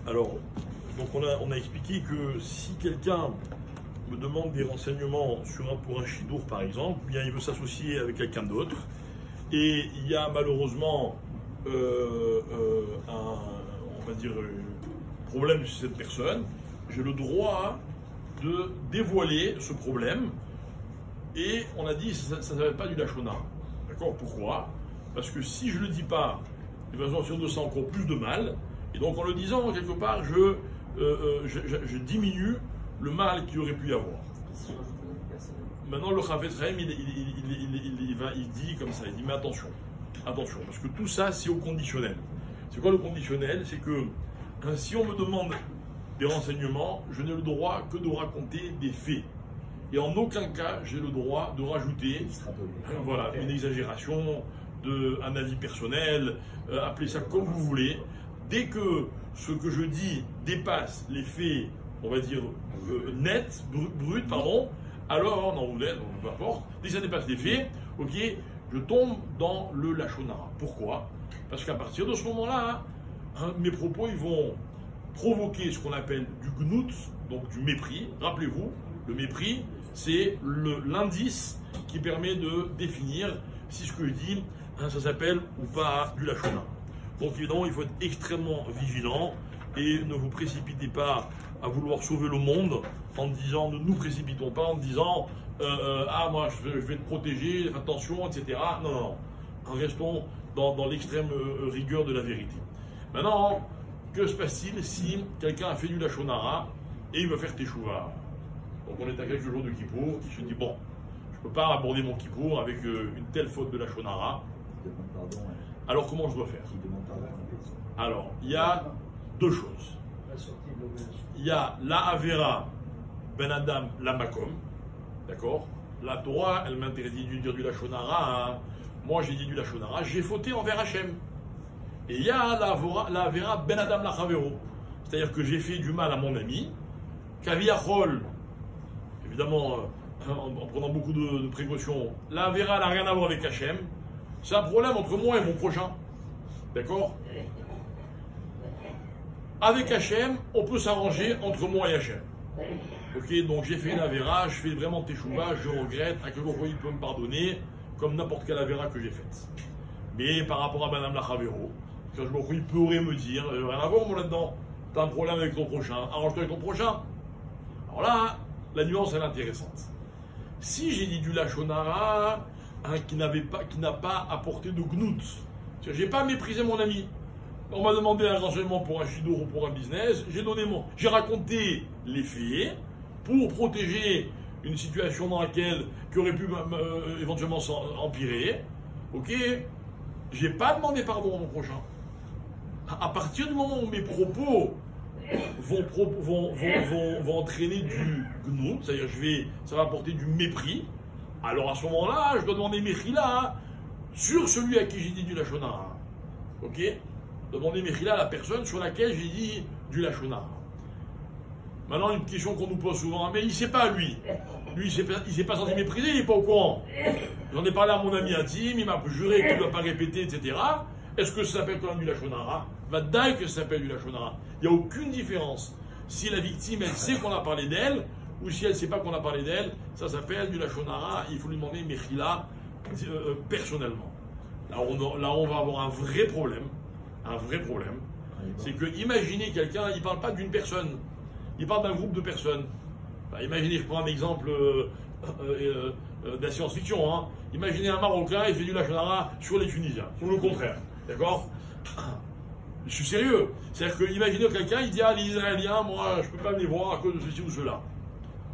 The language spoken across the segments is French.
Alors, donc on a expliqué que si quelqu'un me demande des renseignements pour un shidour par exemple, bien il veut s'associer avec quelqu'un d'autre, et il y a malheureusement on va dire, problème chez cette personne, j'ai le droit de dévoiler ce problème, et on a dit que ça ne s'appelle pas du lachon hara. D'accord? Pourquoi? Parce que si je ne le dis pas, il va sortir de ça encore plus de mal, et donc en le disant, quelque part, je diminue le mal qu'il aurait pu y avoir. Maintenant, le Chafetz Chaim, il dit comme ça, il dit, mais attention, attention, parce que tout ça, c'est au conditionnel. C'est quoi le conditionnel? C'est que si on me demande des renseignements, je n'ai le droit que de raconter des faits. Et en aucun cas, j'ai le droit de rajouter voilà, une exagération, un avis personnel, appelez ça comme vous voulez. Dès que ce que je dis dépasse les faits, on va dire, nets, bruts, pardon, alors, non, ou net, peu importe, dès que ça dépasse les faits, ok, je tombe dans le lachon hara. Pourquoi? Parce qu'à partir de ce moment-là, mes propos, ils vont provoquer ce qu'on appelle du gnout, donc du mépris. Rappelez-vous, le mépris, c'est l'indice qui permet de définir si ce que je dis, ça s'appelle ou pas du lachon hara. Donc évidemment, il faut être extrêmement vigilant et ne vous précipitez pas à vouloir sauver le monde en disant, ne nous précipitons pas en disant ah moi je vais te protéger, fais attention, etc. Non, non, non. Restons dans l'extrême rigueur de la vérité. Maintenant, que se passe-t-il si quelqu'un a fait du lachon hara et il veut faire teshuva? Donc on est à quelques jours de Kippour, il se dit bon, je ne peux pas aborder mon Kippour avec une telle faute de lachon hara. Alors comment je dois faire? Alors, il y a deux choses. Il y a la Avera Ben Adam la Makom, d'accord? La Torah, elle m'interdit de dire du lachon hara. Hein. Moi, j'ai dit du lachon hara, j'ai fauté envers Hachem. Et il y a la Avera Ben Adam la Chavero, c'est-à-dire que j'ai fait du mal à mon ami. Kaviachol, évidemment, en prenant beaucoup de précautions, la Avera n'a rien à voir avec Hachem. C'est un problème entre moi et mon prochain. D'accord? Avec Hachem, on peut s'arranger entre moi et Hachem. Ok, donc j'ai fait une avéra, je fais vraiment teshuva, je regrette, à quel moment il peut me pardonner, comme n'importe quelle avéra que j'ai faite. Mais par rapport à Madame la Chavero, quand je il pourrait me dire, rien à voir moi là-dedans, t'as un problème avec ton prochain, arrange-toi avec ton prochain. Alors là, la nuance elle est intéressante. Si j'ai dit du lachon hara, qui n'a pas apporté de gnout, j'ai pas méprisé mon ami. On m'a demandé un renseignement pour un shidour ou pour un business, j'ai raconté les faits pour protéger une situation dans laquelle qui aurait pu éventuellement empirer. Ok, j'ai pas demandé pardon à mon prochain. À partir du moment où mes propos vont entraîner du gnou, c'est-à-dire ça va apporter du mépris, alors à ce moment-là, je dois demander mechila sur celui à qui j'ai dit du lachon hara. Ok, demander mechila à la personne sur laquelle j'ai dit du lachon hara. Maintenant, une question qu'on nous pose souvent, mais il ne sait pas lui. Lui, il s'est pas senti méprisé, il n'est pas au courant. J'en ai parlé à mon ami intime, il m'a juré qu'il ne doit pas répéter, etc. Est-ce que ça s'appelle quand même du lachon hara? Vadaï que ça s'appelle du lachon hara. Il n'y a aucune différence. Si la victime, elle sait qu'on a parlé d'elle, ou si elle ne sait pas qu'on a parlé d'elle, ça s'appelle du lachon hara. Il faut lui demander mechila personnellement. Là, on va avoir un vrai problème. Un vrai problème. C'est que, imaginez quelqu'un, il ne parle pas d'une personne. Il parle d'un groupe de personnes. Enfin, imaginez, je prends un exemple de la science-fiction. Hein. Imaginez un Marocain, il fait du lachon hara sur les Tunisiens. Ou le contraire. D'accord? Je suis sérieux. C'est-à-dire que, imaginez quelqu'un, il dit à les Israéliens, moi, je ne peux pas venir voir à cause de ceci ou cela.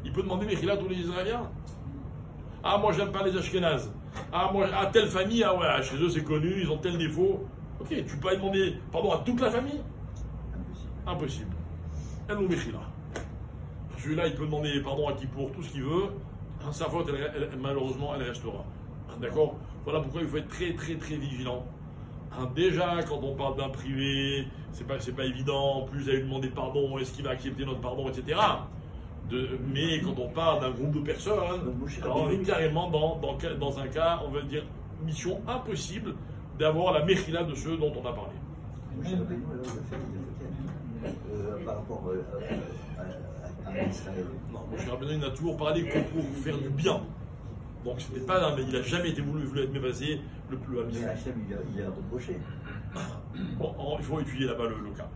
Il peut demander Mechila à tous les Israéliens. Ah, moi, j'aime pas les Ashkénazes. Ah, moi, à telle famille, ah ouais, chez eux, c'est connu, ils ont tel défaut. Ok, tu peux pas demander pardon à toute la famille? Impossible. Elle nous Mechila. Celui-là, il peut demander pardon à qui pour tout ce qu'il veut. Sa faute, malheureusement, elle restera. D'accord? Voilà pourquoi il faut être très, très, très vigilant. Déjà, quand on parle d'un privé, c'est pas évident. Plus à lui demander pardon, est-ce qu'il va accepter notre pardon, etc. Mais quand on parle d'un groupe de personnes, alors on est carrément dans un cas, on va dire, mission impossible d'avoir la mechila de ceux dont on a parlé. par rapport à Israël. Non, Moshe Rabbeinu il a toujours parlé pour faire du bien. Donc c'était pas là, mais il n'a jamais été voulu être mévasé le plus à Mais Hachem, il a reproché. Bon, il faut étudier là-bas le cas.